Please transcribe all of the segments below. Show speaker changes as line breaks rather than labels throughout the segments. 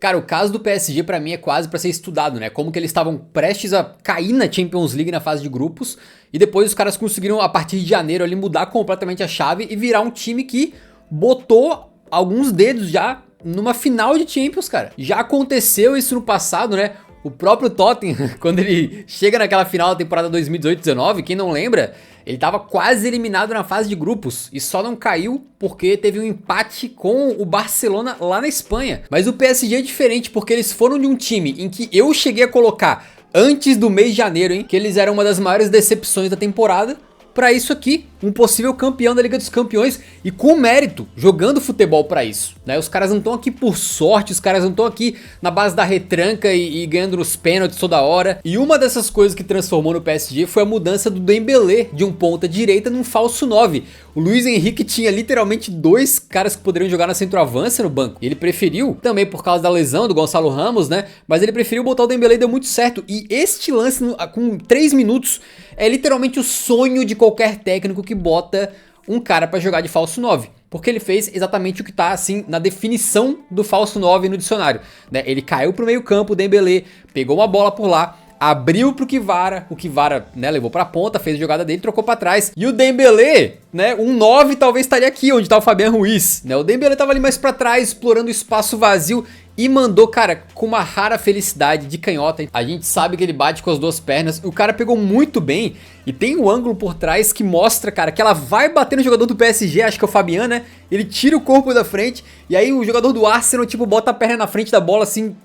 Cara, o caso do PSG pra mim é quase pra ser estudado, né? Como que eles estavam prestes a cair na Champions League na fase de grupos e depois os caras conseguiram a partir de janeiro ali mudar completamente a chave e virar um time que botou alguns dedos já numa final de Champions, cara. Já aconteceu isso no passado, né? O próprio Tottenham, quando ele chega naquela final da temporada 2018-19, quem não lembra, ele tava quase eliminado na fase de grupos e só não caiu porque teve um empate com o Barcelona lá na Espanha. Mas o PSG é diferente porque eles foram de um time em que eu cheguei a colocar antes do mês de janeiro, hein, que eles eram uma das maiores decepções da temporada, pra isso aqui, um possível campeão da Liga dos Campeões e com mérito, jogando futebol pra isso, né? Os caras não estão aqui por sorte, os caras não estão aqui na base da retranca e ganhando nos pênaltis toda hora. E uma dessas coisas que transformou no PSG foi a mudança do Dembélé de um ponta direita num falso 9. O Luiz Henrique tinha literalmente dois caras que poderiam jogar na centroavança no banco. E ele preferiu, também por causa da lesão do Gonçalo Ramos, né? Mas ele preferiu botar o Dembélé e deu muito certo. E este lance com 3 minutos é literalmente o sonho de qualquer técnico que bota um cara pra jogar de falso 9. Porque ele fez exatamente o que tá assim na definição do falso 9 no dicionário, né? Ele caiu pro meio campo, o Dembélé pegou uma bola por lá, abriu pro Kvara, o Kvara, né, levou pra ponta, fez a jogada dele, trocou pra trás. E o Dembélé, né, um 9 talvez estaria aqui, onde tá o Fabian Ruiz, né? O Dembélé tava ali mais pra trás, explorando o espaço vazio e mandou, cara, com uma rara felicidade de canhota. A gente sabe que ele bate com as duas pernas, o cara pegou muito bem e tem um ângulo por trás que mostra, cara, que ela vai bater no jogador do PSG, acho que é o Fabian, né? Ele tira o corpo da frente e aí o jogador do Arsenal, tipo, bota a perna na frente da bola, assim,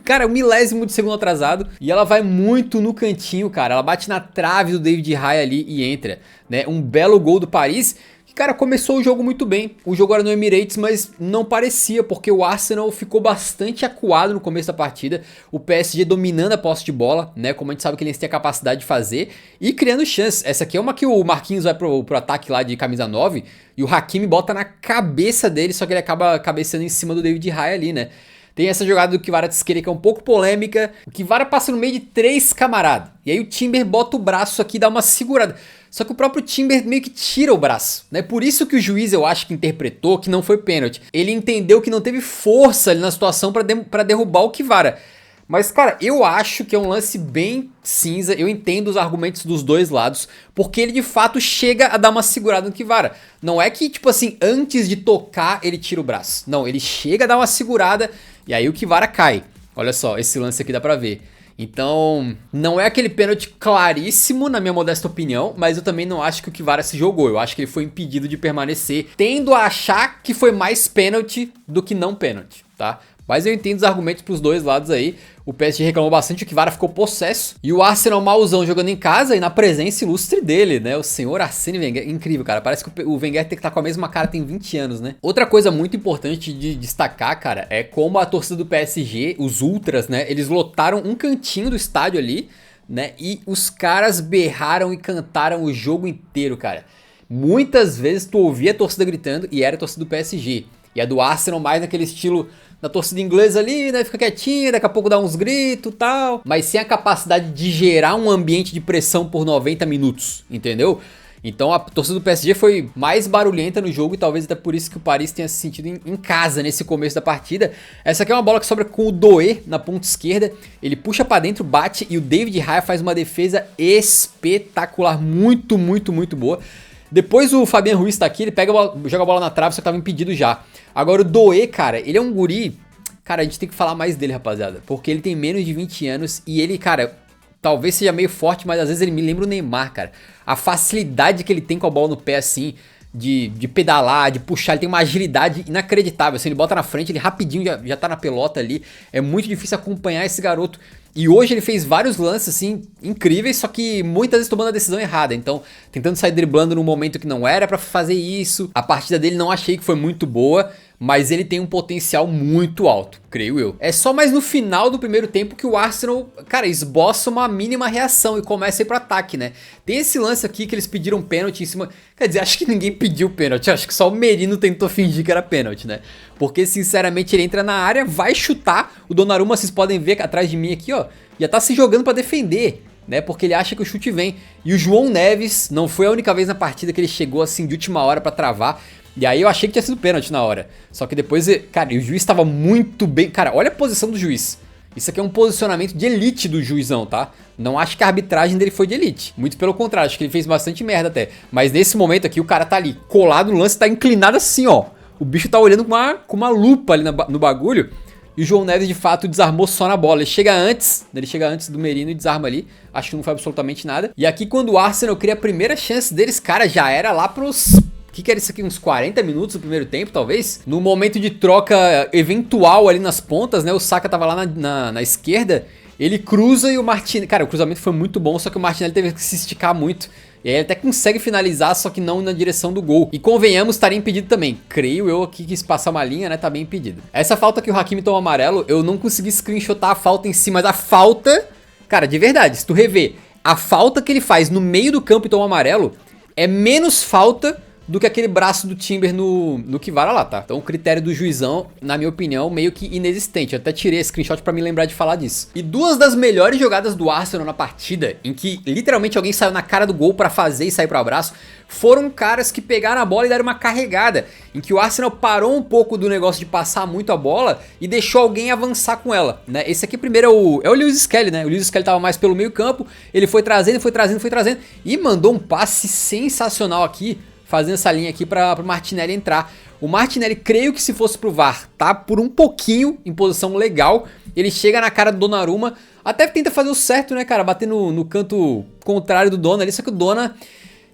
cara, um milésimo de segundo atrasado. E ela vai muito no cantinho, cara, ela bate na trave do David Raya ali e entra, né? Um belo gol do Paris. Cara, começou o jogo muito bem, o jogo era no Emirates, mas não parecia, porque o Arsenal ficou bastante acuado no começo da partida, o PSG dominando a posse de bola, né, como a gente sabe que eles têm a capacidade de fazer, e criando chances. Essa aqui é uma que o Marquinhos vai pro ataque lá de camisa 9, e o Hakimi bota na cabeça dele, só que ele acaba cabeceando em cima do David Raya ali, né. Tem essa jogada do Kvaratskhelia que é um pouco polêmica, o Kvara passa no meio de 3 camaradas, e aí o Timber bota o braço aqui e dá uma segurada. Só que o próprio Timber meio que tira o braço, né? Por isso que o juiz, eu acho que interpretou que não foi pênalti. Ele entendeu que não teve força ali na situação pra derrubar o Kvara. Mas, cara, eu acho que é um lance bem cinza. Eu entendo os argumentos dos dois lados, porque ele de fato chega a dar uma segurada no Kvara. Não é que, tipo assim, antes de tocar ele tira o braço. Não, ele chega a dar uma segurada e aí o Kvara cai. Olha só, esse lance aqui dá pra ver. Então, não é aquele pênalti claríssimo, na minha modesta opinião, mas eu também não acho que o Kvara se jogou. Eu acho que ele foi impedido de permanecer, tendo a achar que foi mais pênalti do que não pênalti, tá? Mas eu entendo os argumentos pros dois lados aí. O PSG reclamou bastante, o Kvara ficou possesso. E o Arsenal malzão jogando em casa e na presença ilustre dele, né? O senhor Arsene Wenger. Incrível, cara. Parece que o Wenger tem que estar com a mesma cara, tem 20 anos, né? Outra coisa muito importante de destacar, cara, é como a torcida do PSG, os ultras, né? Eles lotaram um cantinho do estádio ali, né? E os caras berraram e cantaram o jogo inteiro, cara. Muitas vezes tu ouvia a torcida gritando e era a torcida do PSG. E a do Arsenal mais naquele estilo da torcida inglesa ali, né, fica quietinha, daqui a pouco dá uns gritos e tal, mas sem a capacidade de gerar um ambiente de pressão por 90 minutos, entendeu? Então a torcida do PSG foi mais barulhenta no jogo e talvez até por isso que o Paris tenha se sentido em casa nesse começo da partida. Essa aqui é uma bola que sobra com o Doué na ponta esquerda, ele puxa pra dentro, bate e o David Raya faz uma defesa espetacular, muito, muito, muito boa. Depois o Fabian Ruiz tá aqui, ele pega joga a bola na trave, só que tava impedido já. Agora o Doué, cara, ele é um guri... Cara, a gente tem que falar mais dele, rapaziada. Porque ele tem menos de 20 anos e ele, cara, talvez seja meio forte, mas às vezes ele me lembra o Neymar, cara. A facilidade que ele tem com a bola no pé, assim, de pedalar, de puxar, ele tem uma agilidade inacreditável. Assim, ele bota na frente, ele rapidinho já tá na pelota ali. É muito difícil acompanhar esse garoto. E hoje ele fez vários lances, assim, incríveis, só que muitas vezes tomando a decisão errada. Então, tentando sair driblando num momento que não era pra fazer isso. A partida dele não achei que foi muito boa, mas ele tem um potencial muito alto, creio eu. É só mais no final do primeiro tempo que o Arsenal, cara, esboça uma mínima reação e começa a ir pro ataque, né? Tem esse lance aqui que eles pediram pênalti em cima... Quer dizer, acho que ninguém pediu pênalti, acho que só o Merino tentou fingir que era pênalti, né? Porque, sinceramente, ele entra na área, vai chutar, o Donnarumma, vocês podem ver atrás de mim aqui, ó, já tá se jogando pra defender, né? Porque ele acha que o chute vem. E o João Neves, não foi a única vez na partida que ele chegou assim de última hora pra travar. E aí eu achei que tinha sido pênalti na hora. Só que depois, cara, o juiz tava muito bem. Cara, olha a posição do juiz. Isso aqui é um posicionamento de elite do juizão, tá? Não acho que a arbitragem dele foi de elite. Muito pelo contrário, acho que ele fez bastante merda até. Mas nesse momento aqui, o cara tá ali, colado no lance, tá inclinado assim, ó. O bicho tá olhando com uma lupa ali no bagulho. E o João Neves, de fato, desarmou só na bola. Ele chega antes do Merino e desarma ali. Acho que não foi absolutamente nada. E aqui, quando o Arsenal cria a primeira chance deles, cara, já era lá pros... O que era isso aqui? Uns 40 minutos do primeiro tempo, talvez? No momento de troca eventual ali nas pontas, né? O Saka tava lá na esquerda. Ele cruza e o Martinelli... Cara, o cruzamento foi muito bom, só que o Martinelli teve que se esticar muito. E aí ele até consegue finalizar, só que não na direção do gol. E convenhamos, estaria impedido também. Creio eu aqui que se passar uma linha, né? Tá bem impedido. Essa falta que o Hakimi toma amarelo, eu não consegui screenshotar a falta em si, mas a falta... Cara, de verdade, se tu rever, a falta que ele faz no meio do campo e toma amarelo é menos falta do que aquele braço do Timber no Kvara lá, tá? Então o critério do juizão, na minha opinião, meio que inexistente. Eu até tirei esse screenshot pra me lembrar de falar disso. E duas das melhores jogadas do Arsenal na partida, em que literalmente alguém saiu na cara do gol pra fazer e sair pro abraço, foram caras que pegaram a bola e deram uma carregada, em que o Arsenal parou um pouco do negócio de passar muito a bola e deixou alguém avançar com ela, né? Esse aqui primeiro é o Lewis Skelly, né? O Lewis Skelly tava mais pelo meio campo, ele foi trazendo e mandou um passe sensacional aqui, fazendo essa linha aqui para o Martinelli entrar. O Martinelli, creio que se fosse pro VAR, tá por um pouquinho em posição legal. Ele chega na cara do Donnarumma, até tenta fazer o certo, né, cara? Bater no canto contrário do Donna ali. Só que o Donna,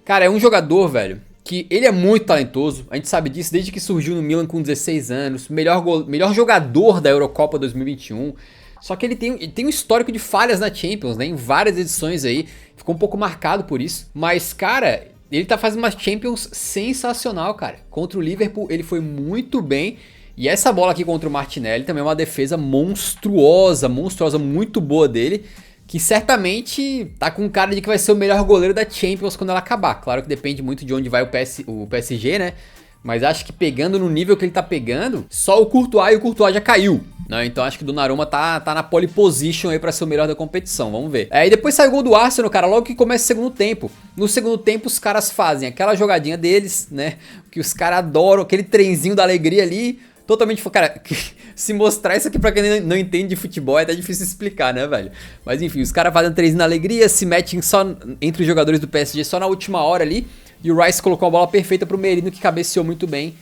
cara, é um jogador, velho, que ele é muito talentoso. A gente sabe disso desde que surgiu no Milan com 16 anos. Melhor jogador da Eurocopa 2021. Só que ele tem um histórico de falhas na Champions, né? Em várias edições aí. Ficou um pouco marcado por isso. Mas, cara... Ele tá fazendo uma Champions sensacional, cara. Contra o Liverpool ele foi muito bem. E essa bola aqui contra o Martinelli também é uma defesa monstruosa, muito boa dele. Que certamente tá com cara de que vai ser o melhor goleiro da Champions quando ela acabar. Claro que depende muito de onde vai o PSG, né? Mas acho que pegando no nível que ele tá pegando, só o Courtois já caiu, né? Então acho que o Donnarumma tá na pole position aí pra ser o melhor da competição, vamos ver. E depois sai o gol do Arsenal, cara, logo que começa o segundo tempo. No segundo tempo os caras fazem aquela jogadinha deles, né? Que os caras adoram, aquele trenzinho da alegria ali, totalmente... Cara, se mostrar isso aqui pra quem não entende de futebol é até difícil explicar, né, velho? Mas enfim, os caras fazem um trenzinho da alegria, se metem só entre os jogadores do PSG só na última hora ali. E o Rice colocou a bola perfeita pro Merino, que cabeceou muito bem.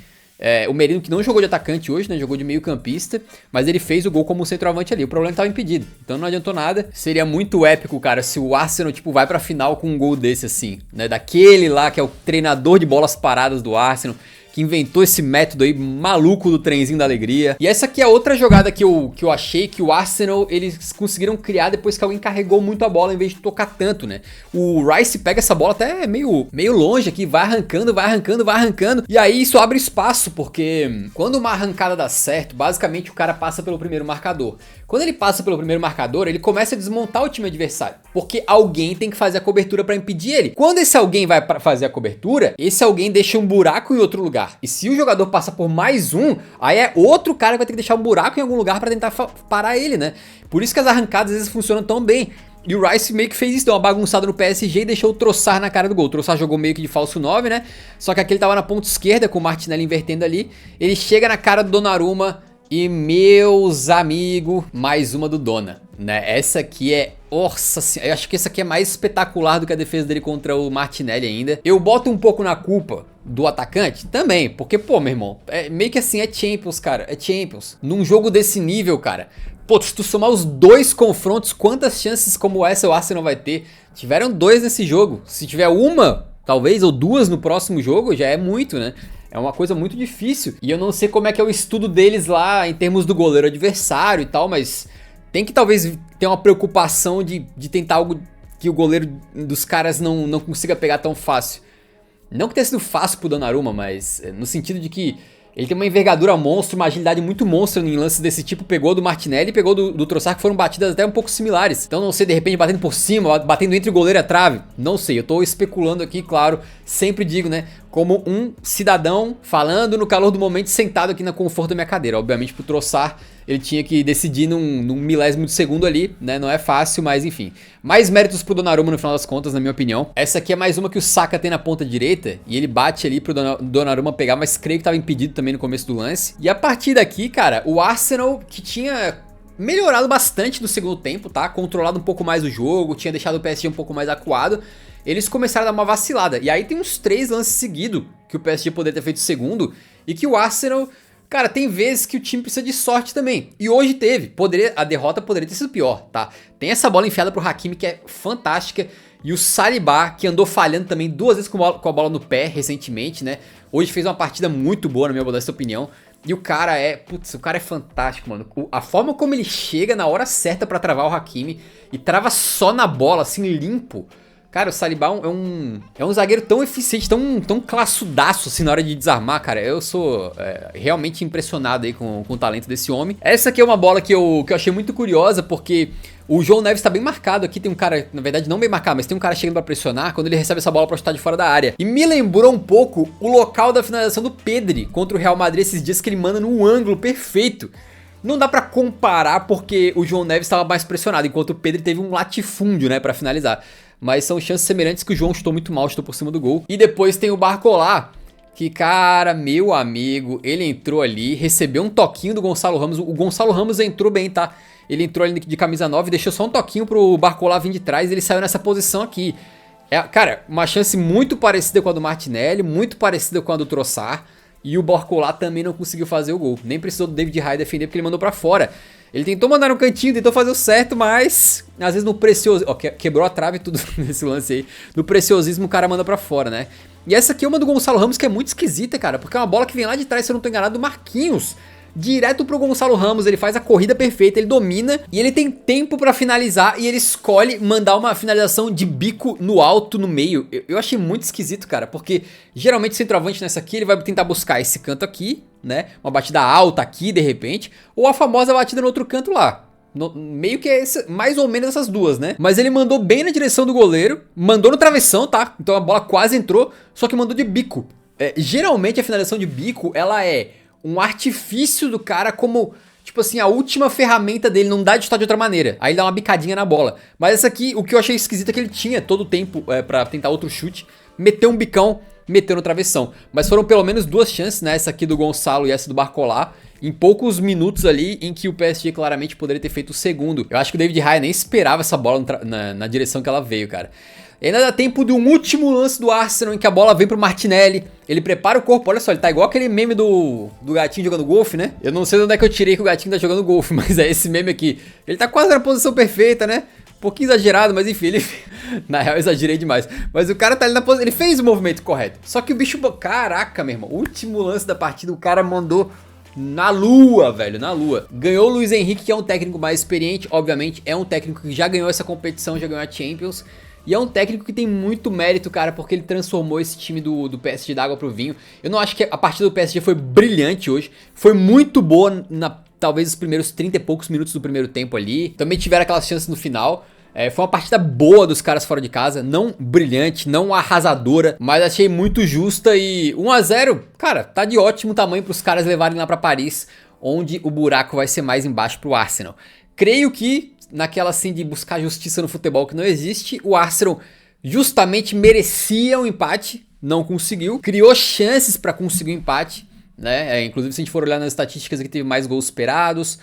O Merino que não jogou de atacante hoje, né? Jogou de meio campista. Mas ele fez o gol como centroavante ali. O problema é que tava impedido. Então não adiantou nada. Seria muito épico, cara, se o Arsenal, tipo, vai pra final com um gol desse assim, né? Daquele lá que é o treinador de bolas paradas do Arsenal, que inventou esse método aí maluco do trenzinho da alegria. E essa aqui é outra jogada que eu achei que o Arsenal, eles conseguiram criar depois que alguém carregou muito a bola em vez de tocar tanto, né? O Rice pega essa bola até meio longe aqui, vai arrancando. E aí isso abre espaço, porque quando uma arrancada dá certo, basicamente o cara passa pelo primeiro marcador. Quando ele passa pelo primeiro marcador, ele começa a desmontar o time adversário, porque alguém tem que fazer a cobertura para impedir ele. Quando esse alguém vai fazer a cobertura, esse alguém deixa um buraco em outro lugar. E se o jogador passa por mais um, aí é outro cara que vai ter que deixar um buraco em algum lugar para tentar parar ele, né? Por isso que as arrancadas às vezes funcionam tão bem. E o Rice meio que fez isso, deu uma bagunçada no PSG e deixou o Trossard na cara do gol. O Trossard jogou meio que de falso 9, né? Só que aqui ele tava na ponta esquerda com o Martinelli invertendo ali. Ele chega na cara do Donnarumma e, meus amigos, mais uma do Donna, né? Essa aqui é... Nossa, eu acho que essa aqui é mais espetacular do que a defesa dele contra o Martinelli ainda. Eu boto um pouco na culpa do atacante também, porque, pô, meu irmão, meio que assim, é Champions, cara, é Champions. Num jogo desse nível, cara, pô, se tu somar os dois confrontos, quantas chances como essa o Arsenal vai ter? Tiveram dois nesse jogo, se tiver uma, talvez, ou duas no próximo jogo, já é muito, né? É uma coisa muito difícil. E eu não sei como é que é o estudo deles lá em termos do goleiro adversário e tal, mas tem que talvez ter uma preocupação de tentar algo que o goleiro dos caras não consiga pegar tão fácil. Não que tenha sido fácil pro Donnarumma, mas no sentido de que ele tem uma envergadura monstro, uma agilidade muito monstra em lances desse tipo. Pegou do Martinelli e pegou do Trossard, que foram batidas até um pouco similares. Então não sei, de repente batendo por cima, batendo entre o goleiro e a trave. Não sei, eu tô especulando aqui, claro. Sempre digo, né, como um cidadão falando no calor do momento, sentado aqui no conforto da minha cadeira. Obviamente, pro Trossard, ele tinha que decidir num milésimo de segundo ali, né? Não é fácil, mas enfim. Mais méritos pro Donnarumma no final das contas, na minha opinião. Essa aqui é mais uma que o Saka tem na ponta direita, e ele bate ali pro Donnarumma pegar, mas creio que tava impedido também no começo do lance. E a partir daqui, cara, o Arsenal, que tinha melhorado bastante no segundo tempo, tá? Controlado um pouco mais o jogo, tinha deixado o PSG um pouco mais acuado. Eles começaram a dar uma vacilada. E aí tem uns 3 lances seguidos que o PSG poderia ter feito segundo. E que o Arsenal, cara, tem vezes que o time precisa de sorte também. E hoje teve. A derrota poderia ter sido pior, tá? Tem essa bola enfiada pro Hakimi que é fantástica. E o Saliba, que andou falhando também 2 vezes com a bola no pé recentemente, né? Hoje fez uma partida muito boa, na minha modesta opinião. E o cara Putz, o cara é fantástico, mano. A forma como ele chega na hora certa pra travar o Hakimi. E trava só na bola, assim, limpo. Cara, o Saliba é um zagueiro tão eficiente, tão classudaço assim na hora de desarmar, cara. Eu sou realmente impressionado aí com o talento desse homem. Essa aqui é uma bola que eu achei muito curiosa, porque o João Neves tá bem marcado aqui. Tem um cara, na verdade não bem marcado, mas tem um cara chegando pra pressionar quando ele recebe essa bola pra chutar de fora da área. E me lembrou um pouco o local da finalização do Pedri contra o Real Madrid esses dias, que ele manda num ângulo perfeito. Não dá pra comparar porque o João Neves estava mais pressionado, enquanto o Pedri teve um latifúndio, né, pra finalizar. Mas são chances semelhantes que o João chutou muito mal, chutou por cima do gol. E depois tem o Barcola, que, cara, meu amigo, ele entrou ali, recebeu um toquinho do Gonçalo Ramos. O Gonçalo Ramos entrou bem, tá? Ele entrou ali de camisa 9 e deixou só um toquinho pro Barcola vir de trás e ele saiu nessa posição aqui. Cara, uma chance muito parecida com a do Martinelli, muito parecida com a do Trossard. E o Barcola também não conseguiu fazer o gol. Nem precisou do David Raya defender porque ele mandou pra fora. Ele tentou mandar no cantinho, tentou fazer o certo, mas às vezes no preciosismo... Ó, quebrou a trave e tudo nesse lance aí. No preciosismo o cara manda pra fora, né? E essa aqui é uma do Gonçalo Ramos que é muito esquisita, cara. Porque é uma bola que vem lá de trás, se eu não tô enganado, do Marquinhos. Direto pro Gonçalo Ramos, ele faz a corrida perfeita, ele domina e ele tem tempo pra finalizar e ele escolhe mandar uma finalização de bico no alto, no meio. Eu achei muito esquisito, cara, porque geralmente o centroavante nessa aqui, ele vai tentar buscar esse canto aqui, né, uma batida alta aqui, de repente, ou a famosa batida no outro canto lá. Meio que é mais ou menos essas duas, né? Mas ele mandou bem na direção do goleiro, mandou no travessão, tá? Então a bola quase entrou, só que mandou de bico. Geralmente a finalização de bico, ela é um artifício do cara como, tipo assim, a última ferramenta dele, não dá de chutar de outra maneira. Aí ele dá uma bicadinha na bola. Mas essa aqui, o que eu achei esquisito é que ele tinha todo o tempo pra tentar outro chute, meteu um bicão, meteu no travessão. Mas foram pelo menos 2 chances, né? Essa aqui do Gonçalo e essa do Barcola, em poucos minutos ali em que o PSG claramente poderia ter feito o segundo. Eu acho que o David Raya nem esperava essa bola na direção que ela veio, cara. E ainda dá tempo de um último lance do Arsenal em que a bola vem pro Martinelli. Ele prepara o corpo, olha só, ele tá igual aquele meme do gatinho jogando golfe, né? Eu não sei de onde é que eu tirei que o gatinho tá jogando golfe, mas é esse meme aqui. Ele tá quase na posição perfeita, né? Um pouquinho exagerado, mas enfim, ele... Na real, eu exagerei demais. Mas o cara tá ali na posição... Ele fez o movimento correto. Só que o bicho... Caraca, meu irmão. Último lance da partida, o cara mandou na lua, velho, na lua. Ganhou o Luiz Henrique, que é um técnico mais experiente. Obviamente, é um técnico que já ganhou essa competição, já ganhou a Champions. E é um técnico que tem muito mérito, cara, porque ele transformou esse time do PSG da água pro vinho. Eu não acho que a partida do PSG foi brilhante hoje. Foi muito boa talvez os primeiros 30 e poucos minutos do primeiro tempo ali. Também tiveram aquelas chances no final. Foi uma partida boa dos caras fora de casa. Não brilhante, não arrasadora, mas achei muito justa. E 1 a 0, cara, tá de ótimo tamanho pros caras levarem lá pra Paris, onde o buraco vai ser mais embaixo pro Arsenal. Creio que naquela assim de buscar justiça no futebol que não existe, o Arsenal justamente merecia um empate, não conseguiu, criou chances pra conseguir um empate, né? Inclusive se a gente for olhar nas estatísticas aqui, teve mais gols esperados,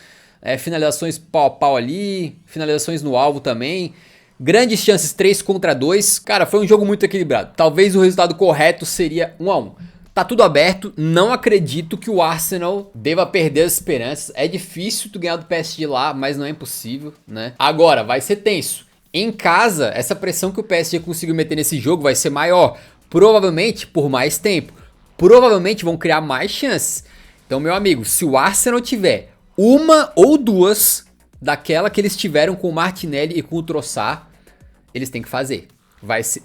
finalizações pau a pau ali, finalizações no alvo também, grandes chances 3 contra 2, cara, foi um jogo muito equilibrado. Talvez o resultado correto seria 1 a 1. Tá tudo aberto, não acredito que o Arsenal deva perder as esperanças. É difícil tu ganhar do PSG lá, mas não é impossível, né? Agora, vai ser tenso. Em casa, essa pressão que o PSG conseguiu meter nesse jogo vai ser maior. Provavelmente por mais tempo. Provavelmente vão criar mais chances. Então, meu amigo, se o Arsenal tiver uma ou duas daquela que eles tiveram com o Martinelli e com o Trossard, eles têm que fazer.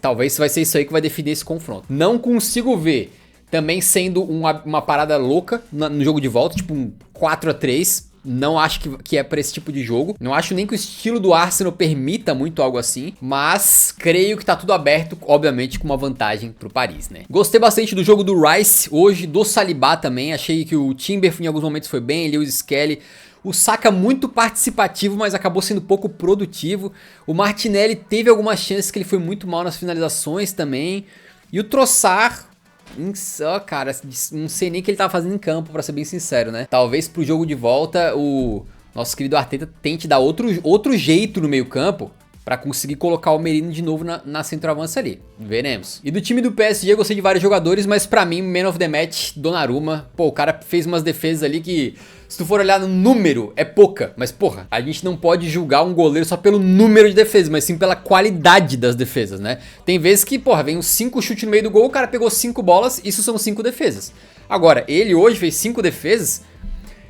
Talvez vai ser isso aí que vai definir esse confronto. Não consigo ver também sendo uma parada louca no jogo de volta, tipo um 4 a 3. não acho que é pra esse tipo de jogo. Não acho nem que o estilo do Arsenal permita muito algo assim, mas creio que tá tudo aberto, obviamente com uma vantagem pro Paris, né? Gostei bastante do jogo do Rice hoje, do Saliba também, achei que o Timber em alguns momentos foi bem, Lewis Skelly. O Saka muito participativo, mas acabou sendo pouco produtivo. O Martinelli teve algumas chances que ele foi muito mal nas finalizações também. E o Trossard, cara, não sei nem o que ele tava fazendo em campo, pra ser bem sincero, né? Talvez pro jogo de volta o nosso querido Arteta tente dar outro jeito no meio campo pra conseguir colocar o Merino de novo na centroavança ali. Veremos. E do time do PSG eu gostei de vários jogadores, mas pra mim, Man of the Match, Donnarumma. Pô, o cara fez umas defesas ali que, se tu for olhar no número, é pouca. Mas porra, a gente não pode julgar um goleiro só pelo número de defesas, mas sim pela qualidade das defesas, né? Tem vezes que, porra, vem uns 5 chutes no meio do gol, o cara pegou 5 bolas, isso são 5 defesas. Agora, ele hoje fez 5 defesas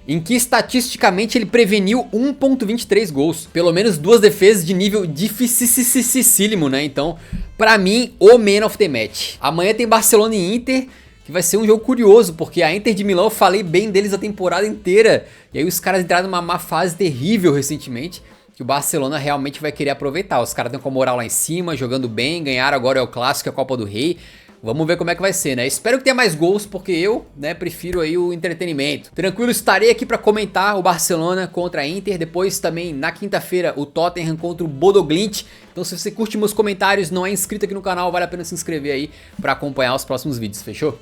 em que estatisticamente ele preveniu 1.23 gols. Pelo menos 2 defesas de nível dificílimo, né? Então, pra mim, o Man of the Match. Amanhã tem Barcelona e Inter, que vai ser um jogo curioso, porque a Inter de Milão, eu falei bem deles a temporada inteira. E aí os caras entraram numa má fase terrível recentemente, que o Barcelona realmente vai querer aproveitar. Os caras estão com a moral lá em cima, jogando bem, ganharam agora é o Clássico, a Copa do Rei. Vamos ver como é que vai ser, né? Espero que tenha mais gols, porque eu, né, prefiro aí o entretenimento. Tranquilo, estarei aqui pra comentar o Barcelona contra a Inter. Depois também, na quinta-feira, o Tottenham contra o Bodo Glimt. Então se você curte meus comentários, não é inscrito aqui no canal, vale a pena se inscrever aí pra acompanhar os próximos vídeos, fechou?